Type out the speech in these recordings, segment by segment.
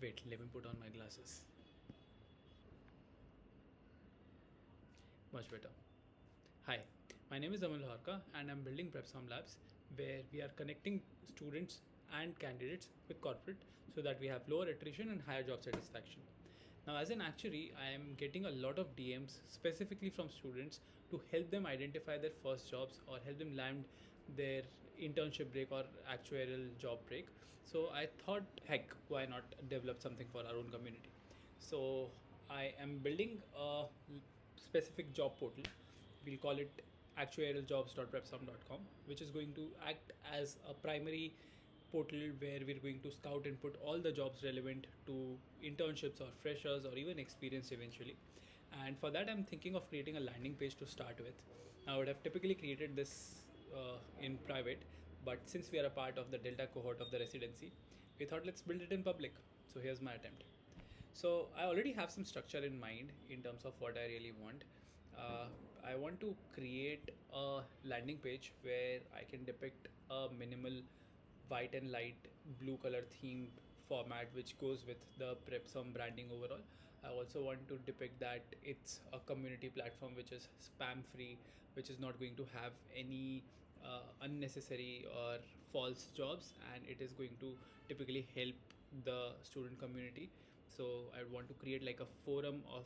Wait, let me put on my glasses. Much better. Hi, my name is Amal Harka and I'm building PrepSom Labs where we are connecting students and candidates with corporate so that we have lower attrition and higher job satisfaction. Now, as an actuary, I am getting a lot of DMs specifically from students to help them identify their first jobs or help them land their internship break or actuarial job break. So I thought, heck, why not develop something for our own community? So I am building a specific job portal. We'll call it actuarialjobs.prepsum.com, which is going to act as a primary portal where we're going to scout and put all the jobs relevant to internships or freshers or even experience eventually. And for that, I'm thinking of creating a landing page to start with. I would have typically created this in private, but since we are a part of the Delta cohort of the residency, we thought let's build it in public. So here's my attempt. So I already have some structure in mind in terms of what I really want. Uh, I want to create a landing page where I can depict a minimal white and light blue color themed format which goes with the Prepsum branding overall. I also want to depict that it's a community platform which is spam free, which is not going to have any unnecessary or false jobs, and it is going to typically help the student community. So I want to create like a forum of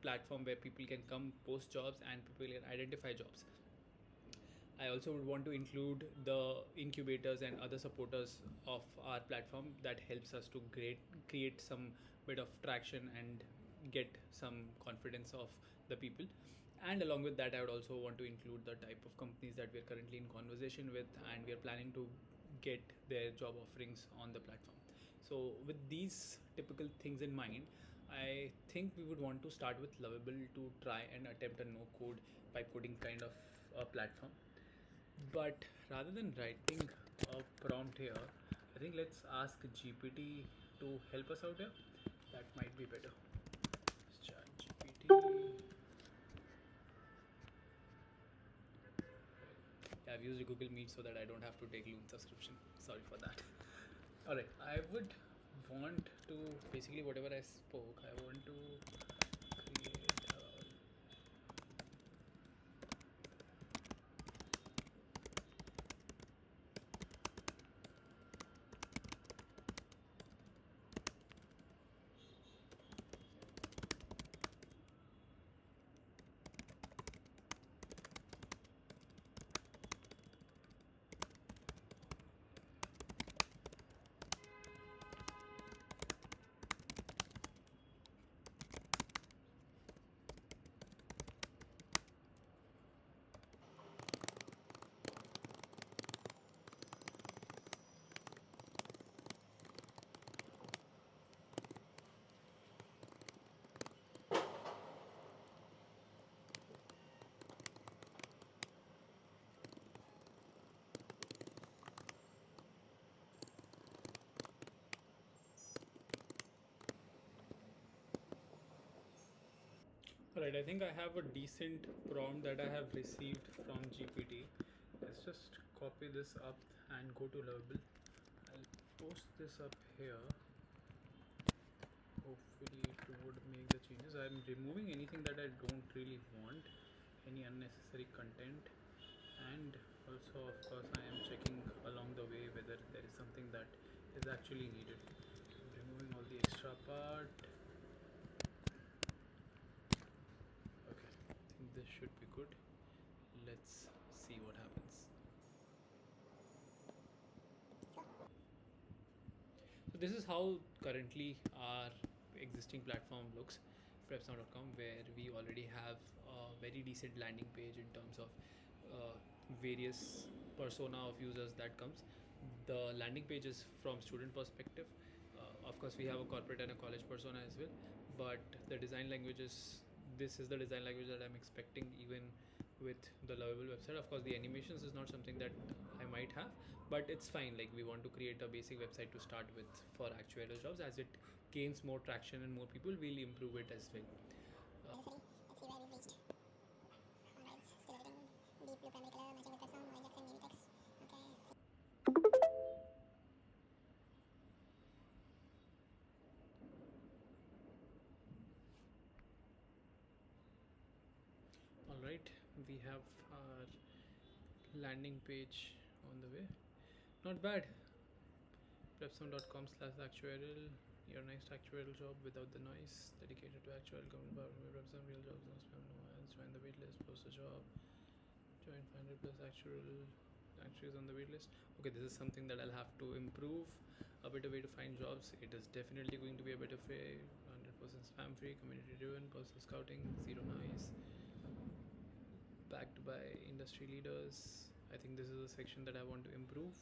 platform where people can come post jobs and people can identify jobs. I also would want to include the incubators and other supporters of our platform that helps us to create some bit of traction and get some confidence of the people. And along with that, I would also want to include the type of companies that we are currently in conversation with and we are planning to get their job offerings on the platform. So with these typical things in mind, I think we would want to start with Lovable to try and attempt a no code vibe coding kind of platform. But rather than writing a prompt here, I think let's ask GPT to help us out here. That might be better. Chat GPT. Yeah, I've used Google Meet so that I don't have to take Loom subscription. Sorry for that. Alright, I would want to basically whatever I spoke, I want to create Alright, I think I have a decent prompt that I have received from GPT. Let's just copy this up and go to Lovable. I'll post this up here. Hopefully it would make the changes. I'm removing anything that I don't really want, any unnecessary content, and also of course I am checking along the way whether there is something that is actually needed. I'm removing all the extra part. Okay, I think this should be good. Let's see what happens. So this is how currently our existing platform looks, prepsnow.com, where we already have a very decent landing page in terms of various persona of users that comes. The landing page is from student perspective. Of course, we have a corporate and a college persona as well, but the design languages, this is the design language that I'm expecting even with the Lovable website. Of course, the animations is not something that I might have, but it's fine. Like we want to create a basic website to start with for actuarial jobs. As it gains more traction and more people, we'll improve it as well. Necessary. Let's see where we've reached. Alright, still editing. Deep blue primary color matching with web sound, Ajax and navy text. Okay. we have our landing page on the way. Not bad. Prepsum.com/actuarial. Your next actuarial job without the noise. Dedicated to actuarial government power. Prepsum real jobs, no spam, no ads. Join the waitlist. Post a job. Join 500 plus actuaries on the waitlist. Okay, this is something that I'll have to improve. A better way to find jobs. It is definitely going to be a better way. 100% spam free, community driven, personal scouting, zero noise, backed by industry leaders. I think this is a section that I want to improve.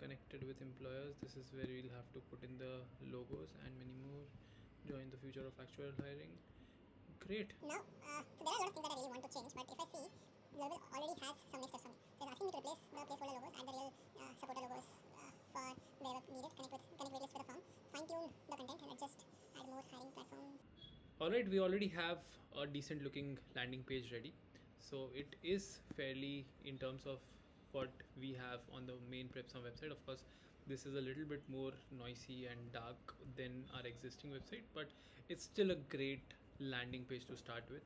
Connected with employers, this is where we'll have to put in the logos and many more. Join the future of actuarial hiring. Great. Now, so there are a lot of things that I really want to change, but if I see, Global already has some next steps for me. So it's asking me to replace the placeholder logos and the real supporter logos for wherever needed, connect waitlist with the firm, fine tune the content and adjust, add more hiring platforms. Alright, we already have a decent looking landing page ready. So it is fairly in terms of what we have on the main Prepsum website. Of course, this is a little bit more noisy and dark than our existing website, but it's still a great landing page to start with.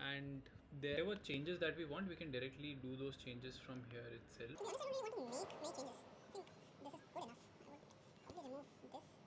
And there were changes that we want, we can directly do those changes from here itself. To be honest, I don't really want to make many changes. I think this is good enough. I would probably remove this